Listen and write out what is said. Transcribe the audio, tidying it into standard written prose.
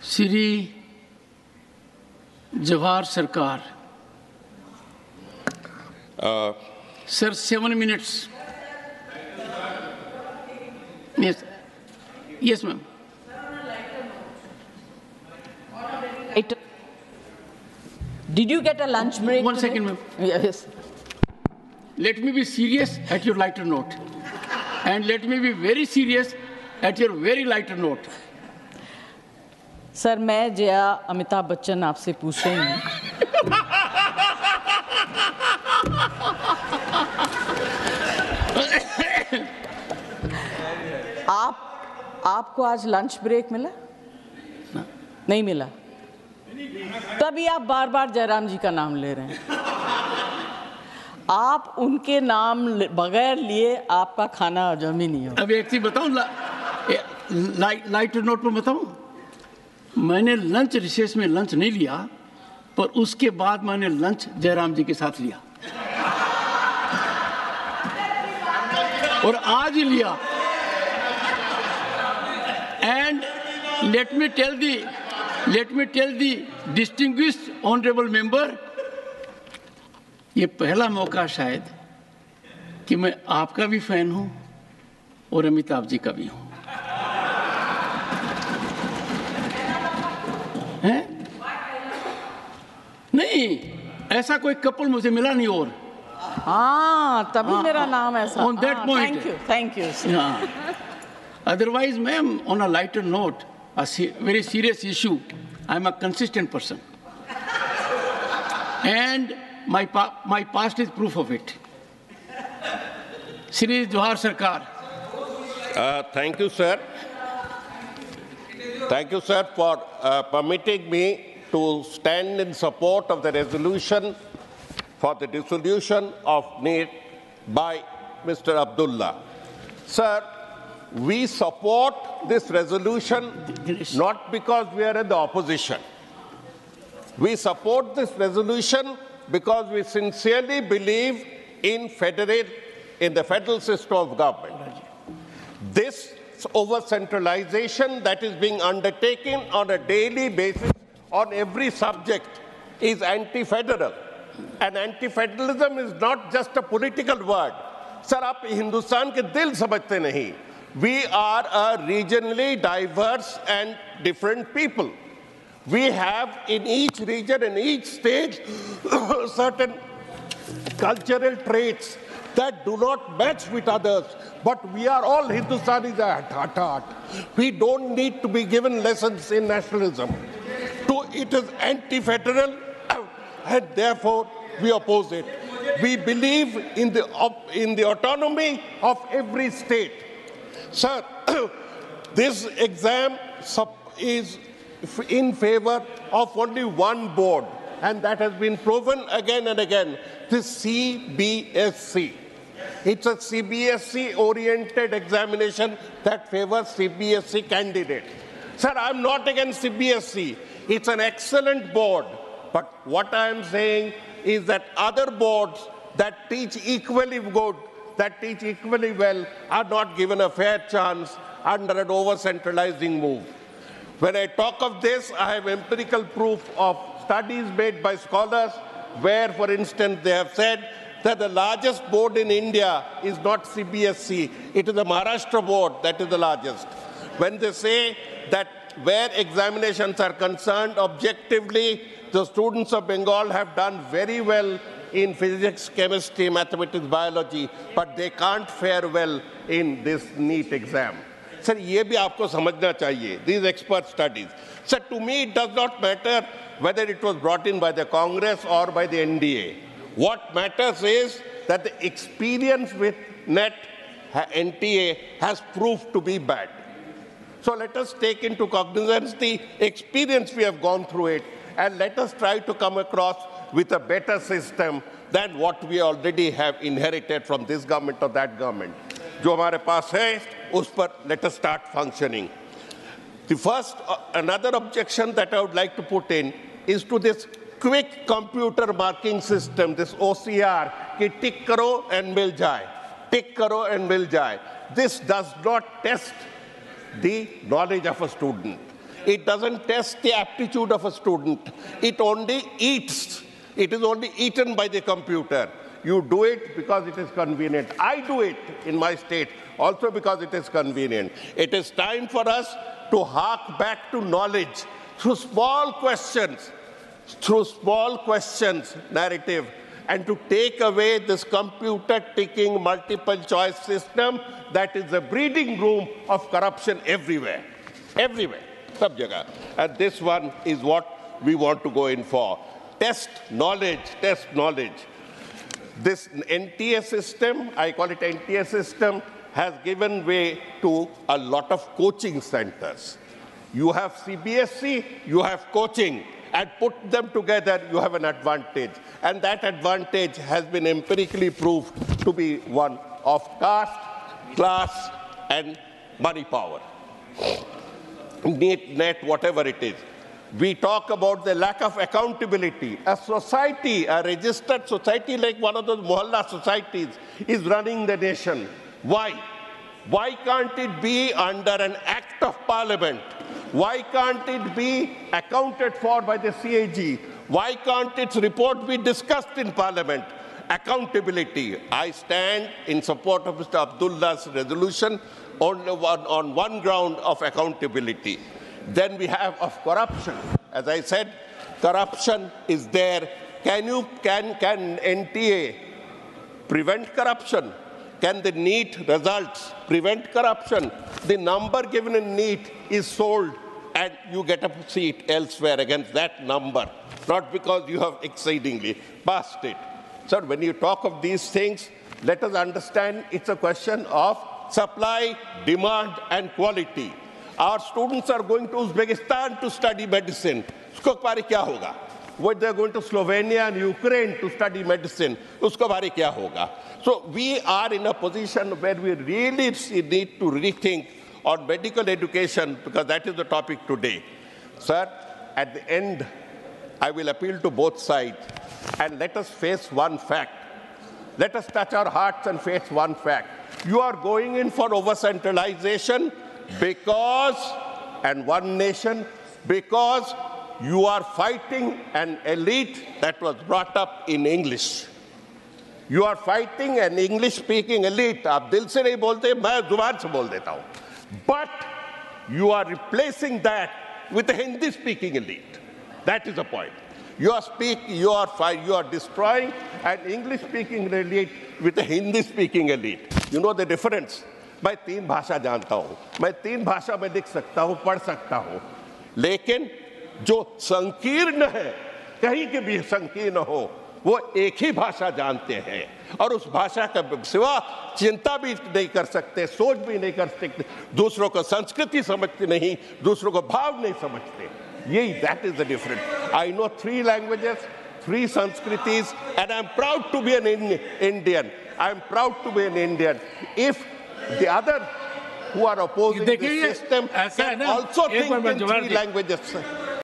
श्री जवाहर सरकार। Sir, 7 minutes. Yes. Yes, ma'am. Did you get a lunch break? One second, ma'am. Yes. Let me be serious at your lighter note. And let me be very serious at your very lighter note. Sir, मैं जया अमिताभ बच्चन आपसे पूछ रही हूँ। आपको आज lunch break मिला? नहीं मिला। तभी आप बार-बार जयराम जी का नाम ले रहे हैं। आप उनके नाम बगैर लिए आपका खाना हजम ही नहीं होगा। अब एक चीज बताऊं, लाइटर नोट पर बताऊं, मैंने लंच रिसेस में लंच नहीं लिया, पर उसके बाद मैंने लंच जयराम जी के साथ लिया और आज ही लिया। And let me tell the distinguished honorable member, ये पहला मौका शायद कि मैं आपका भी फैन हूं और अमिताभ जी का भी हूं। हैं? नहीं, ऐसा कोई कपल मुझे मिला नहीं और। हाँ, तभी मेरा नाम ऐसा। On that point. Thank you. Otherwise, ma'am, on a lighter note, very serious issue, I'm a consistent person. And my past is proof of it. Shri Jawahar Sarkar. Thank you, sir. Thank you, sir, for permitting me to stand in support of the resolution for the dissolution of NEET by Mr. Abdullah. Sir, we support this resolution not because we are in the opposition. We support this resolution because we sincerely believe in the federal system of government. This over-centralization that is being undertaken on a daily basis on every subject is anti-federal. And anti-federalism is not just a political word. Sir, आप हिंदुस्तान के दिल समझते नहीं. We are a regionally diverse and different people. We have in each region, in each state, certain cultural traits that do not match with others. But we are all Hindustanis at heart. We don't need to be given lessons in nationalism. It is anti-federal, and therefore we oppose it. We believe in the autonomy of every state. Sir, this exam is in favor of only one board, and that has been proven again and again, the CBSC. It's a CBSC-oriented examination that favors CBSC candidate. Sir, I'm not against CBSC. It's an excellent board. But what I am saying is that other boards that teach equally good, that teach equally well, are not given a fair chance under an over-centralizing move. When I talk of this, I have empirical proof of studies made by scholars where, for instance, they have said that the largest board in India is not CBSC. It is the Maharashtra board that is the largest. When they say that where examinations are concerned, objectively, the students of Bengal have done very well in physics, chemistry, mathematics, biology, but they can't fare well in this NEET exam. Sir, ये भी आपको समझना चाहिए, these expert studies. Sir, to me, it does not matter whether it was brought in by the Congress or by the NDA. What matters is that the experience with NTA has proved to be bad. So let us take into cognizance the experience we have gone through it, and let us try to come across with a better system than what we already have inherited from this government or that government. जो हमारे पास है, उस पर let us start functioning. The first, another objection that I would like to put in is to this quick computer marking system, this OCR, कि tick करो and मिल जाए, tick करो and मिल जाए. This does not test the knowledge of a student. It doesn't test the aptitude of a student. It only eats. It is only eaten by the computer. You do it because it is convenient. I do it in my state also because it is convenient. It is time for us to hark back to knowledge through small questions, narrative, and to take away this computer ticking multiple choice system that is the breeding room of corruption everywhere. Everywhere, sab jagah. And this one is what we want to go in for. Test knowledge, test knowledge. This NTA system, I call it NTA system, has given way to a lot of coaching centers. You have CBSE, you have coaching, and put them together, you have an advantage. And that advantage has been empirically proved to be one of caste, class, and money power. Net, whatever it is. We talk about the lack of accountability. A society, a registered society like one of those Mohalla societies is running the nation. Why? Why can't it be under an act of parliament? Why can't it be accounted for by the CAG? Why can't its report be discussed in parliament? Accountability. I stand in support of Mr. Abdullah's resolution on one ground of accountability. Then we have of corruption. As I said, corruption is there. Can NTA prevent corruption? Can the NEET results prevent corruption? The number given in NEET is sold and you get a seat elsewhere against that number, not because you have exceedingly passed it. So when you talk of these things, let us understand it's a question of supply, demand, and quality. Our students are going to Uzbekistan to study medicine. Usko baare kya hoga? When they're going to Slovenia and Ukraine to study medicine, usko baare kya hoga? So we are in a position where we really need to rethink on medical education, because that is the topic today. Sir, at the end, I will appeal to both sides, and let us face one fact. Let us touch our hearts and face one fact. You are going in for over-centralization because, and one nation, because you are fighting an elite that was brought up in English. You are fighting an English-speaking elite. आप दिल से नहीं बोलते, मैं जुबान से बोल देता हूँ. But you are replacing that with a Hindi-speaking elite. That is the point. You are destroying an English-speaking elite with a Hindi-speaking elite. You know the difference? मैं 3 भाषा जानता हूँ. मैं 3 भाषा में लिख सकता हूँ, पढ़ सकता हूँ. लेकिन जो संकीर्ण है, कहीं के भी संकीर्ण हो, वो एक ही भाषा जानते हैं और उस भाषा का सिवा चिंता भी नहीं कर सकते, सोच भी नहीं कर सकते, दूसरों को संस्कृति समझते नहीं, दूसरों को भाव नहीं समझते. यही, that is the difference. I know 3 languages, 3 Sanskritis, and I'm proud to be an Indian. I'm proud to be an Indian. If the other who are opposing the system can also think in 3 languages.